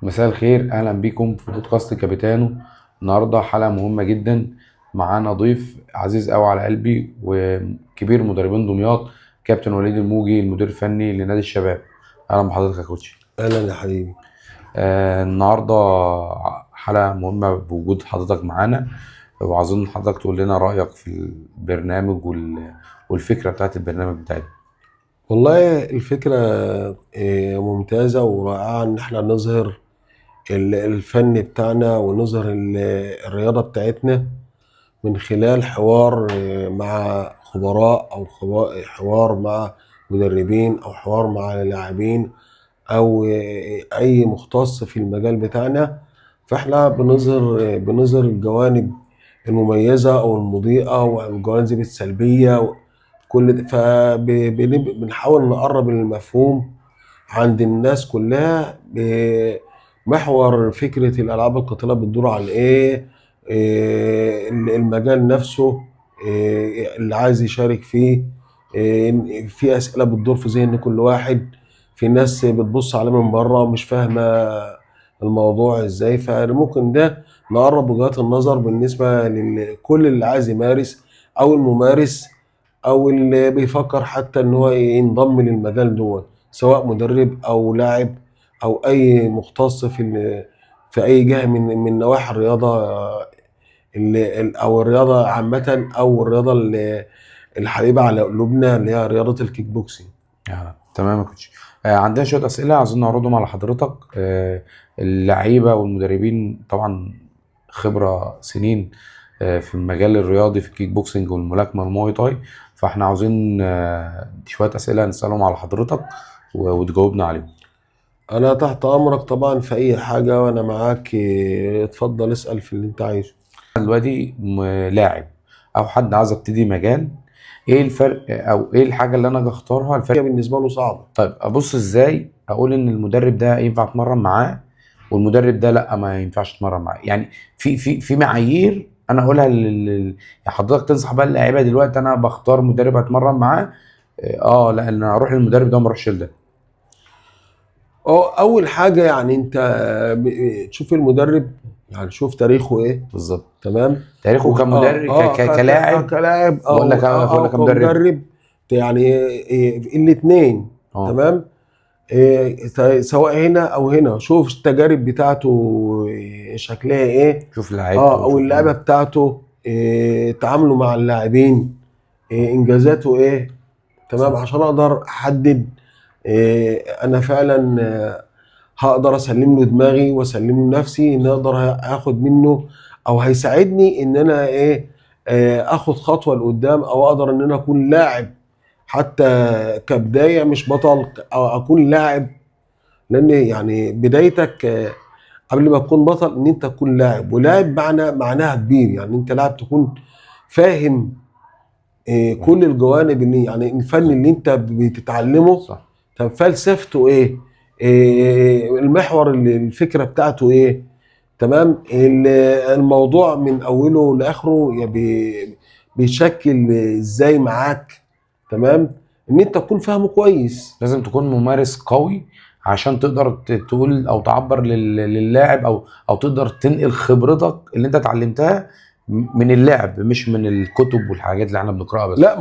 مساء الخير، اهلا بيكم في بودكاست كابيتانو. النهارده حلقه مهمه جدا. معانا ضيف عزيز قوي على قلبي وكبير مدربين دمياط، كابتن وليد الموجي، المدير الفني لنادي الشباب. اهلا بحضرتك يا كوتش. اهلا يا حبيبي. النهارده حلقه مهمه بوجود حضرتك معانا، وعاوزين حضرتك تقول لنا رايك في البرنامج والفكره بتاعت البرنامج بتاعتنا. والله الفكرة ممتازة ورائعة ان احنا نظهر الفن بتاعنا ونظهر الرياضة بتاعتنا من خلال حوار مع خبراء او حوار مع مدربين او حوار مع لاعبين او اي مختص في المجال بتاعنا. فاحنا بنظهر الجوانب المميزة او المضيئة والجوانب السلبية كل ده. فبنحاول نقرب المفهوم عند الناس كلها بمحور فكرة الألعاب القتالية بتدور على إيه، المجال نفسه، اللي عايز يشارك فيه، في أسئلة بتدور في ذهن كل واحد. في ناس بتبص عليه من بره ومش فاهمة الموضوع ازاي، فممكن ده نقرب وجهات النظر بالنسبة لكل اللي عايز يمارس أو الممارس او اللي بيفكر حتى ان هو ينضم للمجال دول، سواء مدرب او لاعب او اي مختص في اي جهه من نواحي الرياضه، او الرياضه عامه، او الرياضه الحبيبه على قلوبنا اللي هي رياضه الكيك بوكسينج. تمام يا كوتش. عندنا شوية أسئلة عايزين نعرضهم على حضرتك. اللعيبة والمدربين طبعا خبرة سنين في المجال الرياضي في الكيك بوكسنج والملاكمة المواي تاي. فاحنا عاوزين شوية أسئلة نسألهم على حضرتك وتجاوبنا عليهم. انا تحت امرك طبعا في اي حاجه وانا معاك، اتفضل اسال في اللي انت عايزه. دلوقتي لاعب أو حد عايز ابتدي مجال، ايه الفرق او ايه الحاجة اللي انا اجي اختارها الفرق؟ هي بالنسبه له صعبه. طيب ابص ازاي اقول ان المدرب ده ينفع اتمرن معاه والمدرب ده لا ما ينفعش اتمرن معاه؟ يعني في معايير انا اقولها يعني حضرتك تنصح بقى اللعيبه دلوقتي انا بختار مدرب اتمرن معاه. لا انا اروح للمدرب ده وما اروحش لده. اول حاجه يعني انت تشوف المدرب، يعني شوف تاريخه ايه. بالظبط. تمام. تاريخه كمدرب كلاعب كلاعب ولا او كمدرب. كمدرب، يعني الاثنين. اه. تمام. سواء هنا او هنا، شوف التجارب بتاعته شكلها ايه. شوف لعيبته او وشوف اللعبه بتاعته، تعامله مع اللاعبين، انجازاته ايه. تمام، صح. عشان اقدر احدد انا فعلا هقدر اسلم له دماغي واسلم له نفسي ان اقدر اخد منه، او هيساعدني ان انا اخد خطوه لقدام، او اقدر ان انا اكون لاعب حتى كبدايه، مش بطل، او اكون لاعب. لان يعني بدايتك قبل ما تكون بطل ان انت تكون لاعب، ولاعب معناها كبير، يعني انت لاعب تكون فاهم كل الجوانب، اللي يعني الفن اللي انت بتتعلمه. صح. طب فلسفته ايه؟ المحور اللي الفكره بتاعته ايه؟ تمام. الموضوع من اوله لاخره بيشكل ازاي معاك. تمام. ان انت تكون فاهمه كويس. لازم تكون ممارس قوي عشان تقدر تقول او تعبر للاعب او تقدر تنقل خبرتك اللي انت اتعلمتها من اللعب مش من الكتب والحاجات اللي احنا بنقراها بس. لا،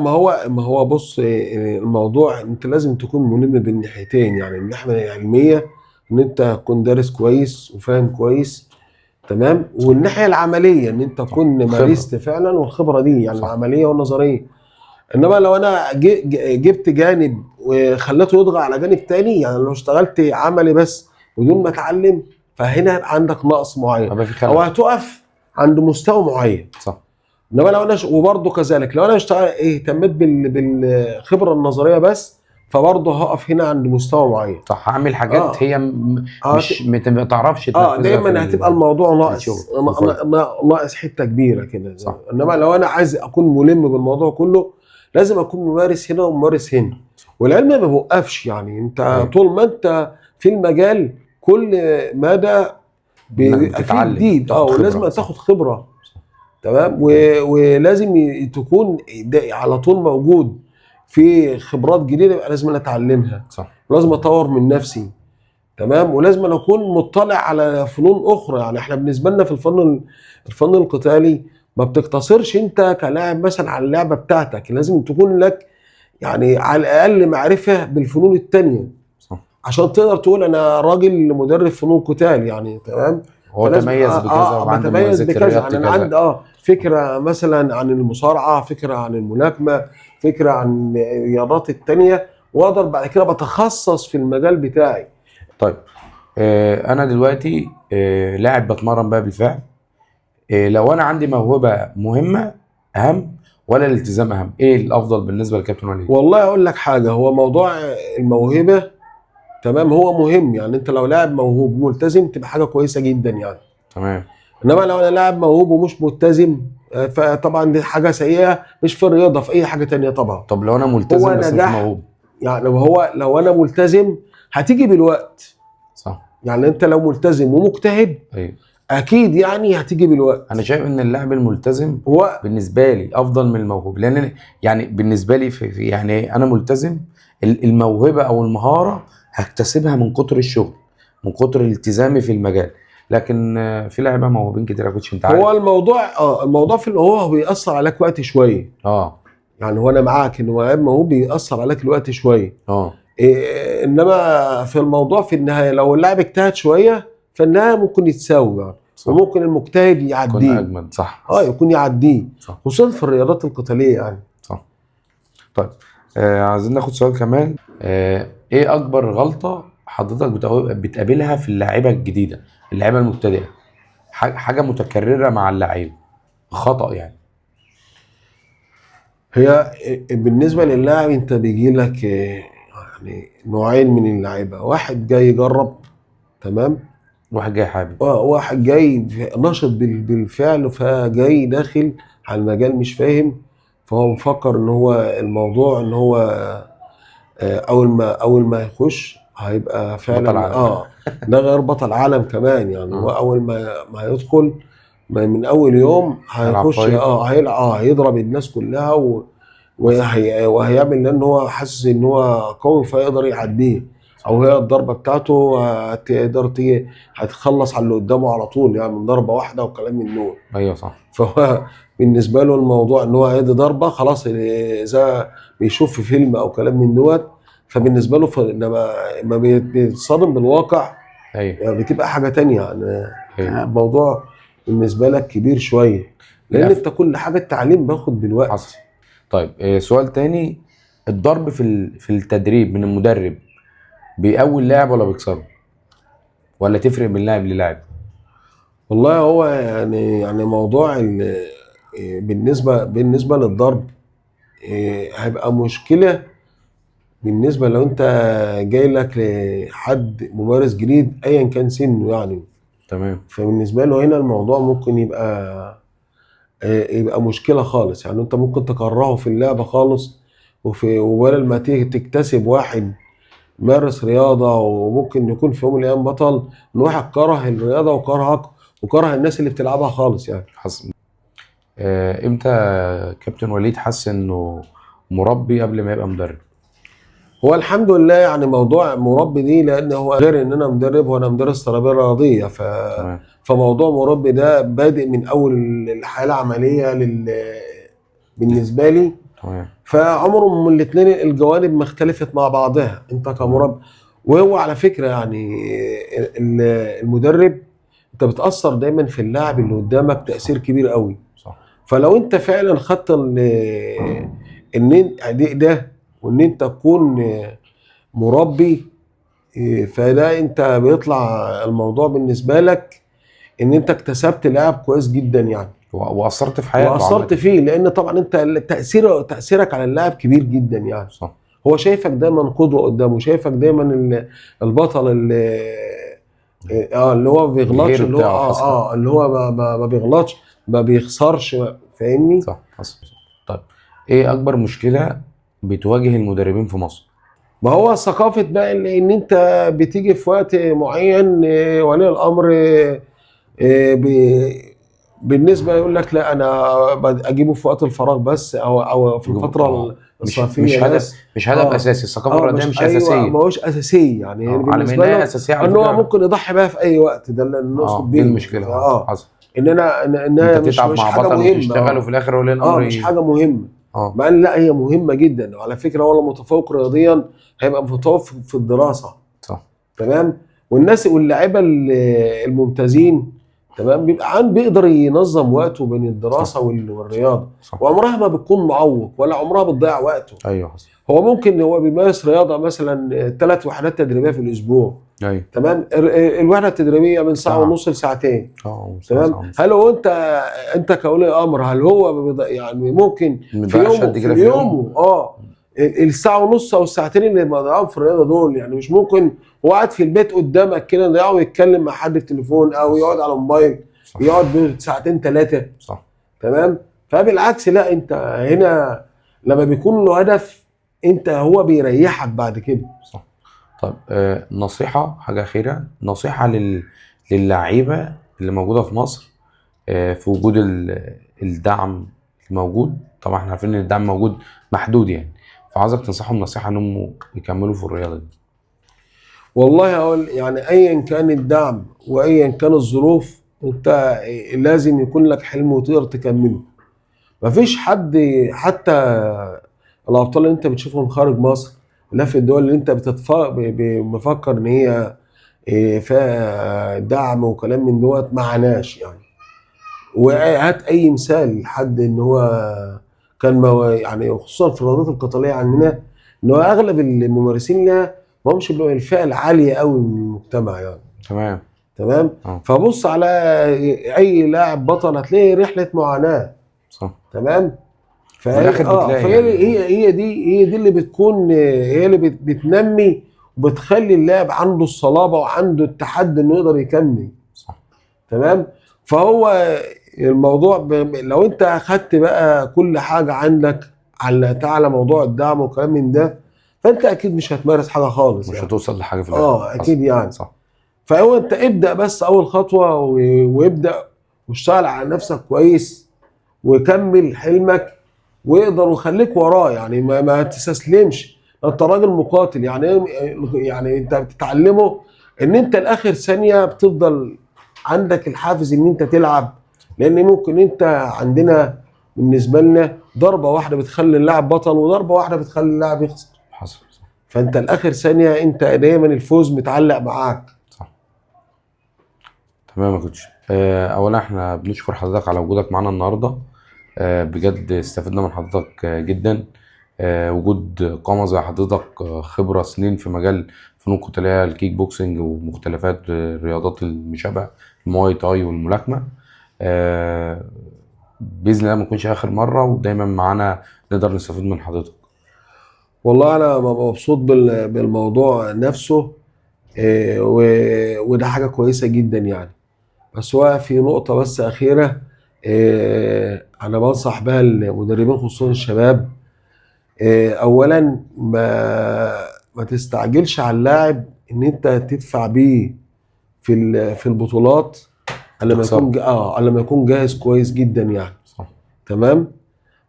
ما هو بص، الموضوع انت لازم تكون ملم بالناحيتين، يعني الناحيه العلميه ان انت تكون دارس كويس وفاهم كويس. تمام. صح. والناحيه العمليه ان انت صح. تكون خبرة. مارست فعلا، والخبره دي يعني صح. العمليه والنظريه. انما لو انا جبت جانب وخليته يضغى على جانب تاني، يعني لو اشتغلت عملي بس بدون ما اتعلم، فهنا هيبقى عندك نقص معين، هيبقى في او خلل. هتقف عند مستوى معين. صح. انما لو انا وبرضه كذلك لو انا اهتميت بالخبره النظريه بس، فبرضه هقف هنا عند مستوى معين. صح. هعمل حاجات اه هي هت... مش ما تعرفش تنفذها دايما هتبقى الموضوع في الشغل ناقص، في الفايت. ناقص حته كبيره كده. صح. انما لو انا عايز اكون ملم بالموضوع كله، لازم اكون ممارس هنا وممارس هنا. والعلم ما بيوقفش، يعني انت ايوه. طول ما انت في المجال كل مدى انك بيبقى فيه بتتعلم جديد. تاخد ولازم خبرة. صح. تاخد خبره. تمام. ولازم تكون على طول موجود في خبرات جديده، يبقى لازم أنا اتعلمها، صح. ولازم اطور من نفسي. تمام، ولازم أن اكون مطلع على فنون اخرى. يعني احنا بالنسبه لنا في الفن القتالي ما بتقتصرش انت كلاعب مثلا على اللعبه بتاعتك، لازم تكون لك يعني على الاقل معرفه بالفنون التانيه صح. عشان تقدر تقول انا راجل مدرب فنون قتال يعني. تمام، هو فلازم تميز بكذا وعنده بتميز مميزات في بكذا. يعني الرياضة انا كذا. عندي فكره مثلا عن المصارعه، فكره عن الملاكمه، فكره عن الرياضات التانيه، واقدر بعد كده بتخصص في المجال بتاعي. طيب انا دلوقتي لاعب بتمرن بقى بالفعل. لو انا عندي موهبة مهمة اهم ولا الالتزام اهم، ايه الافضل بالنسبة للكابتن وليد؟ والله اقول لك حاجه، هو موضوع الموهبه تمام هو مهم. يعني انت لو لاعب موهوب ملتزم تبقى حاجه كويسه جدا يعني. تمام. انما لو انا لاعب موهوب ومش ملتزم فطبعا دي حاجه سيئه، مش في الرياضه، في اي حاجه تانية طبعا. طب لو انا هو ملتزم بس مش نجاح موهوب؟ يعني، لو انا ملتزم هتيجي بالوقت. صح. يعني انت لو ملتزم ومجتهد ايوه. اكيد يعني هتيجي بالوقت. انا شايف ان اللاعب الملتزم هو بالنسبه لي افضل من الموهوب، لان يعني بالنسبه لي يعني انا ملتزم، الموهبه او المهاره هكتسبها من كتر الشغل، من كتر التزامي في المجال. لكن في لعيبه موهوبين كتير يا كوتش انت هو عارف. الموضوع في اللي هو بيأثر عليك وقت شويه. اه. يعني هو انا معاك ان هو بيأثر عليك الوقت شويه. اه. انما في الموضوع في النهايه لو اللاعب اجتهد شويه فالنهايه ممكن يتساوي يعني. صح. وممكن المجتهد يكون يعديه. اجمد. صح. يكون يعديه، صح. خصوصا في الرياضات القتاليه يعني. صح. طيب عايزين ناخد سؤال كمان. ايه اكبر غلطه حضرتك بتقابلها في اللاعيبه الجديده، اللاعيبه المبتدئه، حاجه متكرره مع اللعيب، خطأ يعني؟ هي بالنسبه للاعب انت بيجي لك يعني نوعين من اللعيبه، واحد جاي يجرب تمام، واحد جاي حابب. واحد جاي نشط بالفعل، فجاي داخل على المجال مش فاهم، فهو مفكر ان هو الموضوع ان هو اول ما يخش هيبقى بطل فعلا عالم. ده غير بطل عالم كمان. يعني هو اول ما هيدخل من اول يوم هيلعب هيخش فايت. هيضرب الناس كلها وهيعمل لان هو حاسس ان هو قوي فيقدر يعديه، او هي الضربه بتاعته هتقدر تيجي هتخلص على اللي قدامه على طول يعني من ضربه واحده وكلام من دول. ايوه صح. فهو بالنسبه له الموضوع ان هو هيدي ضربه خلاص، اذا بيشوف في فيلم او كلام من دوت، فبالنسبه له لما بيتصادم بالواقع ايوه. يعني بتبقى حاجه تانية يعني. ايوه. الموضوع بالنسبه لك كبير شويه، لان انت كل حاجه التعليم باخد بالوقت. حصل. طيب سؤال تاني. الضرب في التدريب من المدرب بيقوي اللاعب ولا بيكسره، ولا تفرق من لاعب للاعب؟ والله هو يعني موضوع بالنسبه للضرب هيبقى مشكله بالنسبه لو انت جاي لك لحد ممارس جديد ايا كان سنه يعني. تمام. فبالنسبه له هنا الموضوع ممكن يبقى مشكله خالص. يعني انت ممكن تكرهه في اللعبه خالص، وبدل ما تيجي تكتسب واحد مارس رياضه وممكن يكون في يوم من الايام بطل، ان واحد كره الرياضه وكرهك وكره الناس اللي بتلعبها خالص يعني. حصل. امتى كابتن وليد حس انه مربي قبل ما يبقى مدرب؟ هو الحمد لله يعني موضوع مربي دي، لان هو غير ان انا مدرب وانا مدرس تربيه رياضيه تمام. فموضوع مربي ده بادئ من اول الحياه العمليه بالنسبه لي. تمام. فعمرهم من الاثنين الجوانب ما اختلفت مع بعضها انت كمربي. وهو على فكره يعني المدرب انت بتاثر دايما في اللاعب اللي قدامك تاثير كبير قوي. صح. فلو انت فعلا خدت ان ده وان انت تكون مربي فده انت بيطلع الموضوع بالنسبه لك ان انت اكتسبت لاعب كويس جدا يعني. واثرت في حياته واثرت عامة. فيه، لان طبعا انت تاثيرك على اللاعب كبير جدا يعني. صح. هو شايفك دايما قدوه قدامه، شايفك دايما البطل اللي هو ما بيغلطش، الهيرو اللي هو بتاعه حصل. اللي هو ما بيغلطش، ما بيخسرش، فاهمني؟ صح. حصل. طيب ايه اكبر مشكلة بتواجه المدربين في مصر؟ ما هو ثقافة بقى ان انت بتيجي في وقت معين ولي الامر بالنسبة يقول لك لا انا اجيبه في وقت الفراغ بس او في يجيبوا- الفترة مش الصيفيه هدف، بس. مش هدف اساسي. الثقافه الرياضيه مش ايوه، اساسيه. ما هوش اساسيه يعني على ما بالنسبه انها له، اساسيه على ان هو فكره. ممكن يضحي بها في اي وقت، ده اللي نقصد دي بيه يعني. المشكله. حصل. انها انت مش تتعب مش مع حاجه بطل مهمه. وتشتغل وفي الاخر ولي الامر مش حاجه مهمه. اه مع ان لا، هي مهمه جدا. وعلى فكره هو لو متفوق رياضيا هيبقى متفوق في الدراسه. صح. تمام. والناس واللاعيبه الممتازين، تمام، بيقدر ينظم وقته بين الدراسه صح. والرياضه. صح. وعمرها ما بتكون معوق، ولا عمرها بتضيع وقته. ايوه حصل. هو ممكن هو بيمارس رياضه مثلا 3 وحدات تدريبيه في الاسبوع. ايوه. تمام. الوحده التدريبيه من ساعه ساعة. ونص لساعتين. ساعة تمام. ونص. هل هو انت كولي امر، هل هو يعني ممكن في مبيضيعش يومه قد كده في اليوم. الساعه ونص او الساعتين اللي بيضيعهم في الرياضه دول، يعني مش ممكن هو قاعد في البيت قدامك كده يضيعه يتكلم مع حد في تليفون او يقعد على موبايل صح. يقعد ساعتين 3. صح. تمام. فبالعكس، لا، انت هنا لما بيكون له هدف هو بيريحك بعد كده. صح. طب نصيحة، حاجة أخيرة، نصيحة للعيبة اللي موجودة في مصر في وجود الدعم الموجود. طبعا احنا عارفين ان الدعم موجود محدود يعني، فعاوزك تنصحهم نصيحة انهم يكملوا في الرياضة دي. والله اقول يعني ايا كان الدعم وايا كان الظروف، انت لازم يكون لك حلم وتقدر تكمله. مفيش حد، حتى الابطال اللي انت بتشوفهم خارج مصر، لا في الدول اللي انت مفكر ان هي فيها دعم وكلام من دوت، معناش يعني. وهات اي مثال حد ان هو كان يعني خصوصا في الرياضات القتاليه عندنا، ان هو اغلب الممارسين لها ما همش الفئه العاليه قوي من المجتمع يعني. تمام. تمام. اه فبص على اي لاعب بطل هتلاقي رحله معاناه. صح. تمام. في فهي الاخر بتلاقي فهي يعني. هي دي اللي بتكون، هي اللي بتنمي وبتخلي اللاعب عنده الصلابه وعنده التحدي انه يقدر يكمل. صح. تمام. فهو الموضوع لو انت اخدت بقى كل حاجه عندك على موضوع الدعم وكلام من ده، فانت اكيد مش هتمارس حاجه خالص مش يعني. هتوصل لحاجة في الاخر. اكيد يعني. صح. فهو انت ابدا بس اول خطوه وابدا واشتغل على نفسك كويس وكمل حلمك واقدر وخليك وراه يعني. ما تستسلمش. انت راجل مقاتل يعني. يعني انت بتتعلمه ان انت لاخر ثانيه بتفضل عندك الحافز ان انت تلعب. لان ممكن انت عندنا بالنسبه لنا ضربه واحده بتخلي اللاعب بطل، وضربه واحده بتخلي اللاعب يخسر. حصل. صح. فانت لاخر ثانيه انت دايما الفوز متعلق معاك. صح. تمام يا كوتش. اولا احنا بنشكر حضرتك على وجودك معانا النهارده. بجد استفدنا من حضرتك جدا. وجود قامة زي حضرتك، خبرة سنين في مجال فنون قتالية الكيك بوكسنج ومختلفات الرياضات المشابهة، المواي تاي والملاكمة. بإذن الله ما تكونش آخر مرة، ودايما معانا نقدر نستفيد من حضرتك. والله انا مبسوط بالموضوع نفسه. وده حاجه كويسه جدا يعني. بس هو في نقطه بس اخيره، انا بنصح بها المدربين خصوصا الشباب. اولا ما تستعجلش على اللاعب ان انت تدفع بيه في البطولات الا ما تخسره. يكون الا ما يكون جاهز كويس جدا يعني. صح. تمام.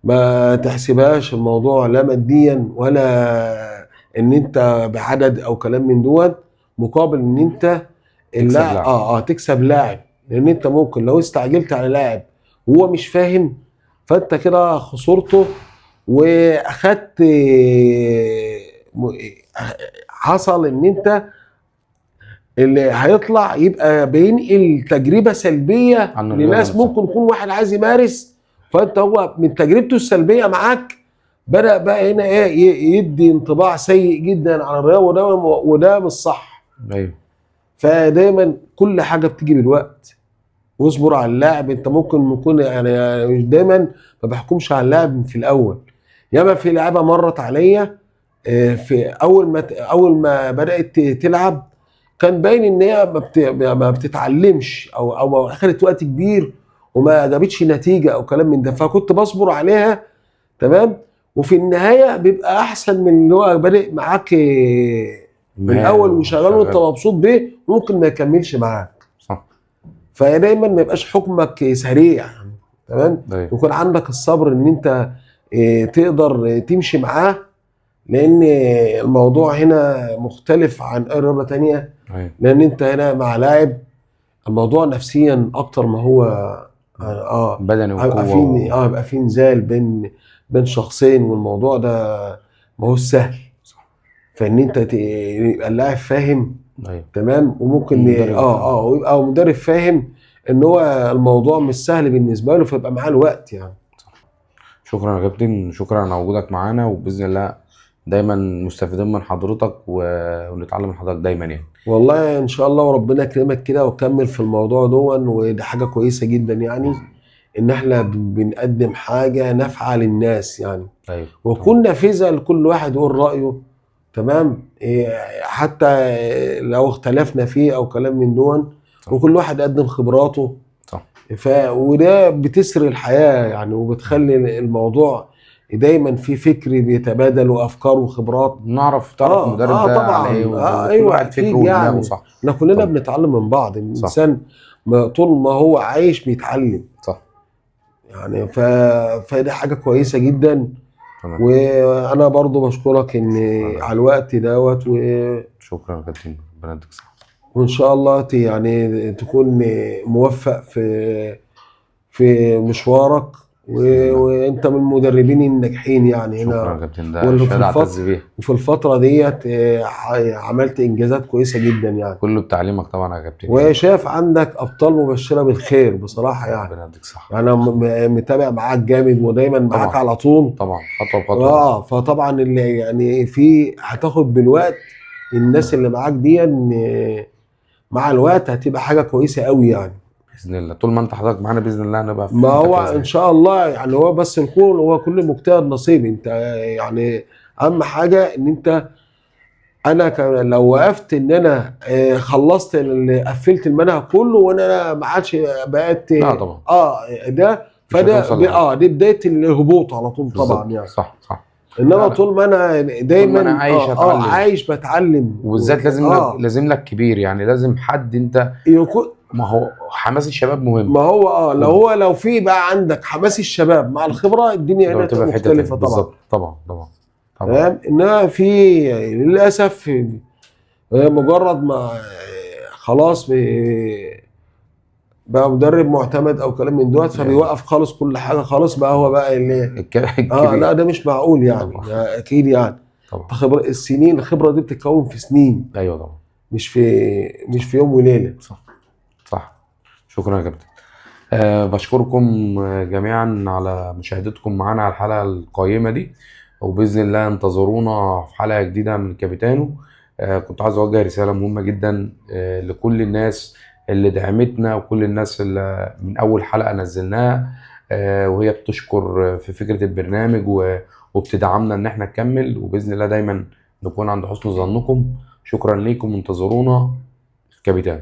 ما تحسبهاش الموضوع لا ماديا ولا ان انت بعدد او كلام من دوت، مقابل ان انت تكسب اللاعب لاعب. تكسب لاعب. لان انت ممكن لو استعجلت على لاعب وهو مش فاهم، فانت كده خسرته واخدت حصل ان انت اللي هيطلع يبقى بينقل تجربه سلبيه عن الرياضة لناس نفسها. ممكن يكون واحد عايز يمارس. فانت هو من تجربته السلبيه معاك بدأ بقى هنا يدي انطباع سيء جدا عن الرياضه، وده مش صح. ايوه. فدايما كل حاجه بتيجي بالوقت. واصبر على اللاعب. انت ممكن يكون يعني مش دايما ما بحكمش على اللاعب في الاول. ياما في لعيبه مرت عليا في اول ما بدات تلعب كان باين ان هي ما بتتعلمش او اخذت وقت كبير وما جابتش نتيجه او كلام من ده، فكنت بصبر عليها. تمام. وفي النهايه بيبقى احسن من اللي هو بادئ معاك من الاول وشغال وانت مبسوط بيه ممكن ما يكملش معاك. صح. فدايما ما يبقاش حكمك سريع. تمام. أيوة. يكون عندك الصبر ان انت تقدر تمشي معاه، لان الموضوع هنا مختلف عن اي رياضه تانية. ايوه لان انت هنا مع لاعب الموضوع نفسيا اكتر ما هو بدني هيبقى وقوه في هيبقى في نزال بين شخصين، والموضوع ده ما هو سهل. صح. فان انت يبقى اللاعب فاهم ايوه تمام، وممكن المدرب يفهم. ويبقى مدرب فاهم ان هو الموضوع مش سهل بالنسبه له، فيبقى معاه الوقت يعني. شكرا يا كابتن، شكرا على وجودك معانا، وباذن الله دايما مستفيدين من حضرتك ونتعلم من حضرتك دايما يعني. والله ان شاء الله وربنا يكرمك كده وكمل في الموضوع دون، ودي حاجه كويسه جدا يعني، ان احنا بنقدم حاجه نافعه للناس يعني، ايوه وكل نافذه لكل واحد يقول رايه. تمام. حتى لو اختلفنا فيه او كلام من دون، صح وكل واحد قدم خبراته. صح وده بتسري الحياه يعني، وبتخلي الموضوع دايما في فكر بيتبادل وافكار وخبرات. تعرف المدرب ده على ايه، طبعا وكل ايوه واحد فكره اكيد ودماغه. يعني. صح احنا كلنا طبعا. بنتعلم من بعض، صح الانسان طول ما هو عايش بيتعلم صح يعني. فدي حاجه كويسه جدا. تمام. وانا برضو بشكرك ان شكرا على الوقت دوت شكرا يا كابتن، ربنا يديك الصحة. وان شاء الله يعني تكون موفق في مشوارك، بإذن الله. وانت من المدربين الناجحين يعني شكرا يا هنا. كابتن، ده واللي في شهادة أعتز الفترة بيها. وفي الفترة ديت عملت انجازات كويسة جدا يعني. كله بتعليمك طبعا يا كابتن يعني. وشايف عندك ابطال مبشرة بالخير بصراحة يعني. ربنا يديك الصحة. انا متابع معاك جامد ودايما معاك طبعا على طول. طبعا خطوة بخطوة. فطبعا اللي يعني في هتاخد بالوقت، الناس اللي معاك دي مع الوقت هتبقى حاجة كويسة قوي يعني. بإذن الله طول ما أنت حضرتك معانا بإذن الله هنبقى في ما حتة هو كويسة ان يعني. شاء الله يعني، هو بس الكون هو كل مجتهد نصيب. انت يعني اهم حاجة ان انت، انا لو وقفت ان انا خلصت قفلت المنهج كله، وانا ما عادش بقت لا طبعا ده مش فده هتوصل لحاجة. دي بداية الهبوط على طول طبعا بالظبط يعني. صح صح. لا انما لا، طول ما انا طول ما أنا دايما عايش هتعلم. عايش بتعلم وبالذات لازم لك كبير يعني، لازم حد أنت. يكون. ما هو حماس الشباب مهم. ما هو لو في بقى عندك حماس الشباب مع الخبرة، الدنيا لو هنا تبقى تبقى في حتة تانية مختلفة طبعا. بالظبط. طبعا طبعا طبعا. فاهم. انما للاسف مجرد ما خلاص بقى مدرب معتمد او كلام من دوت، يعني فبيوقف خالص كل حاجه خالص بقى، هو بقى اللي لا الكبير. ده مش معقول يعني. طبعا اكيد يعني. طبعا. الخبره دي بتتكون في سنين، ايوه طبعا. مش في يوم وليله. صح صح. شكرا يا كابتن. بشكركم جميعا على مشاهدتكم معنا على الحلقة القيمة دي، وبإذن الله انتظرونا في حلقة جديدة من كابيتانو. كنت عايز أوجه رسالة مهمة جدا لكل الناس اللي دعمتنا، وكل الناس اللي من أول حلقة نزلناها وهي بتشكر في فكرة البرنامج وبتدعمنا إن احنا نكمل، وبإذن الله دايما نكون عند حسن ظنكم. شكرا ليكم، انتظرونا في كابيتانو.